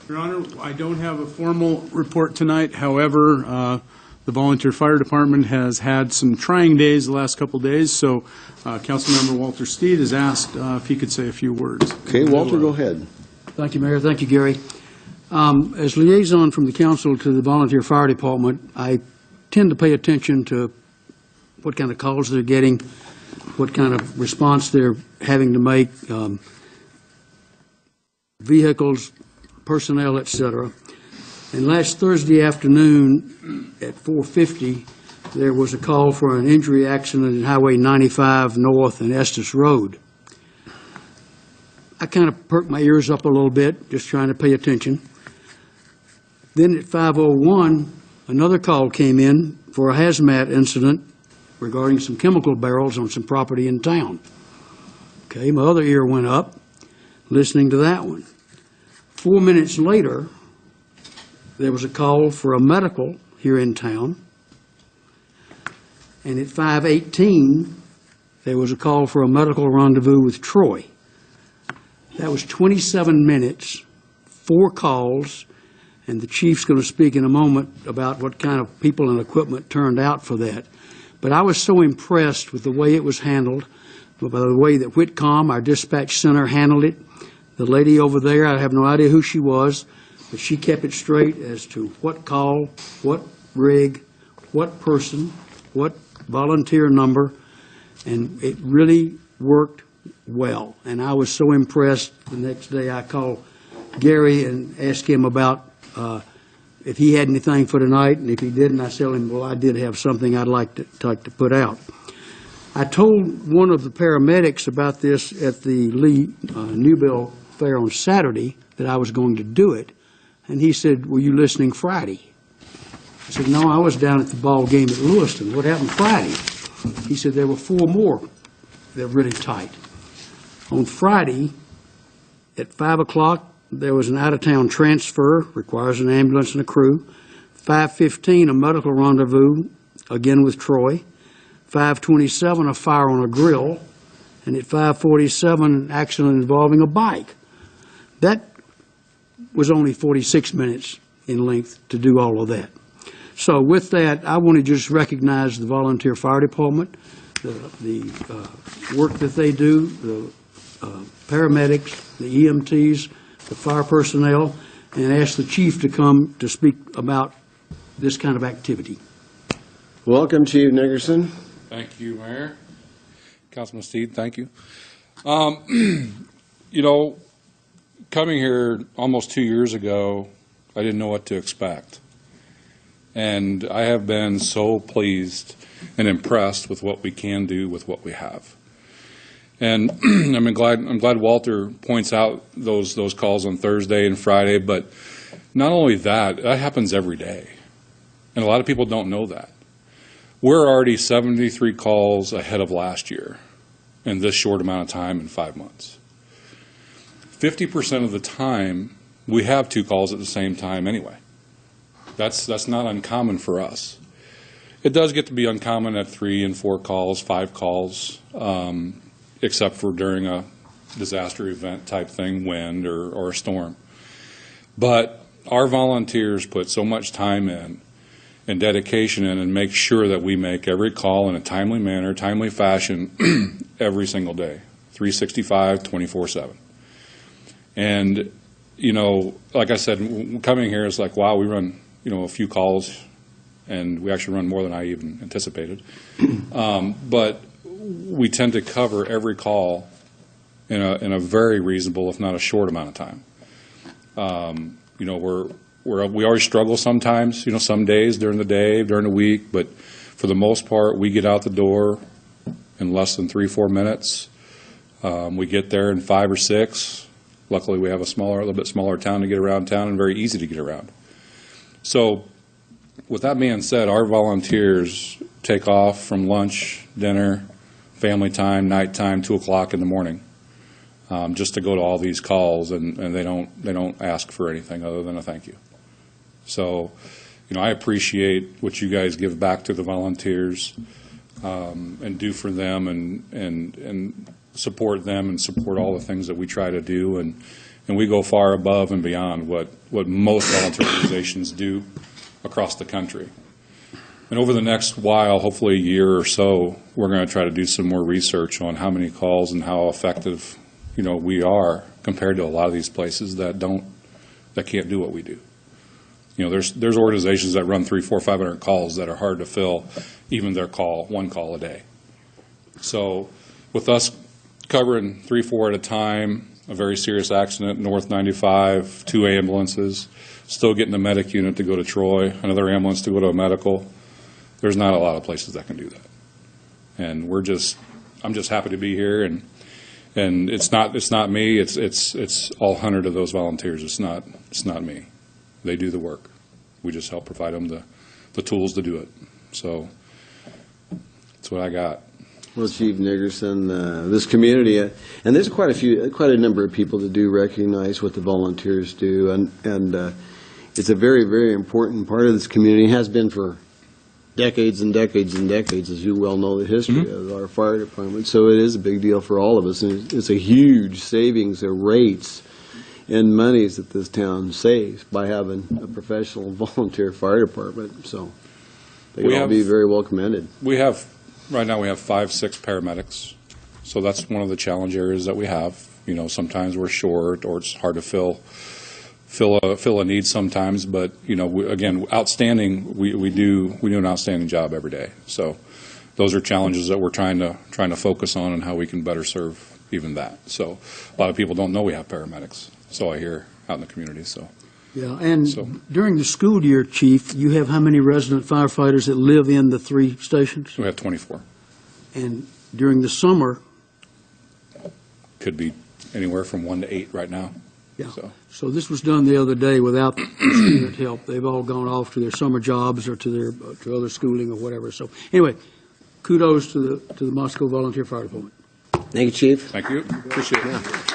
Your Honor, I don't have a formal report tonight. However, the volunteer fire department has had some trying days the last couple days, so Councilmember Walter Steed has asked if he could say a few words. Okay, Walter, go ahead. Thank you, Mayor. Thank you, Gary. As liaison from the council to the volunteer fire department, I tend to pay attention to what kind of calls they're getting, what kind of response they're having to make, vehicles, personnel, etc. And last Thursday afternoon at 4:50, there was a call for an injury accident at Highway 95 North and Estes Road. I kind of perked my ears up a little bit, just trying to pay attention. Then at 5:01, another call came in for a hazmat incident regarding some chemical barrels on some property in town. Okay, my other ear went up, listening to that one. 4 minutes later, there was a call for a medical here in town. And at 5:18, there was a call for a medical rendezvous with Troy. That was 27 minutes, 4 calls, and the chief's going to speak in a moment about what kind of people and equipment turned out for that. But I was so impressed with the way it was handled, by the way that Whitcomb, our dispatch center, handled it. The lady over there, I have no idea who she was, but she kept it straight as to what call, what rig, what person, what volunteer number, and it really worked well. And I was so impressed. The next day I called Gary and asked him about if he had anything for tonight, and if he didn't, I told him, well, I did have something I'd like to put out. I told one of the paramedics about this at the Lee Newbell Fair on Saturday, that I was going to do it, and he said, were you listening Friday? I said, no, I was down at the ball game at Lewiston. What happened Friday? He said, there were 4 more that were really tight. On Friday, at 5 o'clock, there was an out-of-town transfer, requires an ambulance and a crew. 5:15, a medical rendezvous, again with Troy. 5:27, a fire on a grill. And at 5:47, an accident involving a bike. That was only 46 minutes in length to do all of that. So with that, I want to just recognize the volunteer fire department, the work that they do, the paramedics, the EMTs, the fire personnel, and ask the chief to come to speak about this kind of activity. Welcome, Chief Nickerson. Thank you, Mayor. Councilman Steed, thank you. You know, coming here almost 2 years ago, I didn't know what to expect. And I have been so pleased and impressed with what we can do with what we have. And I'm glad Walter points out those calls on Thursday and Friday, but not only that, that happens every day. And a lot of people don't know that. We're already 73 calls ahead of last year in this short amount of time in 5 months. 50% of the time, we have 2 calls at the same time anyway. That's not uncommon for us. It does get to be uncommon at 3 and 4 calls, 5 calls, except for during a disaster event type thing, wind or a storm. But our volunteers put so much time in and dedication in and make sure that we make every call in a timely manner, timely fashion every single day, 365, 24/7. And, you know, like I said, coming here is like, wow, we run, you know, a few calls, and we actually run more than I even anticipated. But we tend to cover every call in a very reasonable, if not a short amount of time. You know, we always struggle sometimes, you know, some days during the day, during the week, but for the most part, we get out the door in less than 3-4 minutes. We get there in 5 or 6. Luckily, we have a little bit smaller town to get around town, and very easy to get around. So with that being said, our volunteers take off from lunch, dinner, family time, nighttime, 2 o'clock in the morning, just to go to all these calls, and they don't ask for anything other than a thank you. So, you know, I appreciate what you guys give back to the volunteers, and do for them, and support them, and support all the things that we try to do, and And we go far above and beyond what most volunteer organizations do across the country. And over the next while, hopefully a year or so, we're going to try to do some more research on how many calls and how effective, we are compared to a lot of these places that can't do what we do. There's organizations that run 300, 400, 500 calls that are hard to fill, even their one call a day. So with us covering 3, 4 at a time, a very serious accident, North 95, 2 ambulances, still getting a medic unit to go to Troy, another ambulance to go to a medical. There's not a lot of places that can do that. And I'm just happy to be here, and it's not me, it's all 100 of those volunteers. It's not me. They do the work. We just help provide them the tools to do it. So that's what I got. Well, Chief Nickerson, this community, and there's quite a number of people that do recognize what the volunteers do, and it's a very, very important part of this community. It has been for decades and decades and decades, as you well know the history of our fire department. So it is a big deal for all of us, and it's a huge savings of rates and monies that this town saves by having a professional volunteer fire department. So they can all be very well commended. Right now we have 5, 6 paramedics, so that's one of the challenge areas that we have. Sometimes we're short, or it's hard to fill a need sometimes. But again, outstanding. We do an outstanding job every day. So those are challenges that we're trying to focus on, and how we can better serve even that. So a lot of people don't know we have paramedics. So I hear out in the community. So. Yeah, and during the school year, Chief, you have how many resident firefighters that live in the 3 stations? We have 24. And during the summer? Could be anywhere from 1 to 8 right now. Yeah. So this was done the other day without the student help. They've all gone off to their summer jobs or to other schooling or whatever. So anyway, kudos to the Moscow Volunteer Fire Department. Thank you, Chief. Thank you. Appreciate it.